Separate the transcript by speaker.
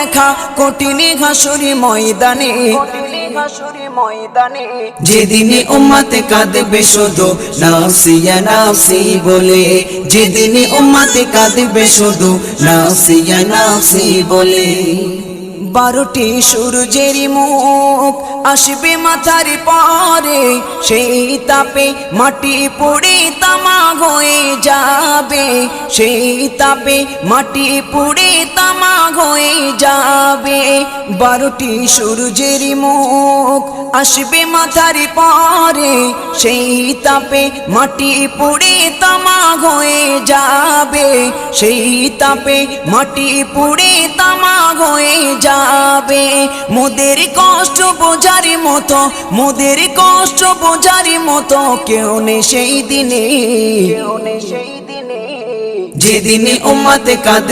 Speaker 1: দেখা কঠিন হাসুরি ময়দানে, যেদিনে উম্মতে কাঁদবে শুধু নাফসি ইয়া নাফসি বলে, যেদিনে উম্মতে কাঁদবে শুধু নাফসি ইয়া নাফসি বলে। 12টি সূর্যের মুখ আসবে মাথার পরে, সেই তাপে মাটি পুড়ে তামা হয়ে যাবে, সেই তাপে মাটি পুড়ে তামা হয়ে যাবে। 12টি সূর্যের মুখ আসবে মাথার পরে, সেই তাপে মাটি পুড়ে তামা হয়ে যাবে, সেই তাপে মাটি পুড়ে তামা হয়ে যাবে। মোদের কষ্ট বোঝার মতো, মোদের কষ্ট বোঝার মতো কেউ নেই সেই দিনে, যেদিনে উম্মতে কাঁদবে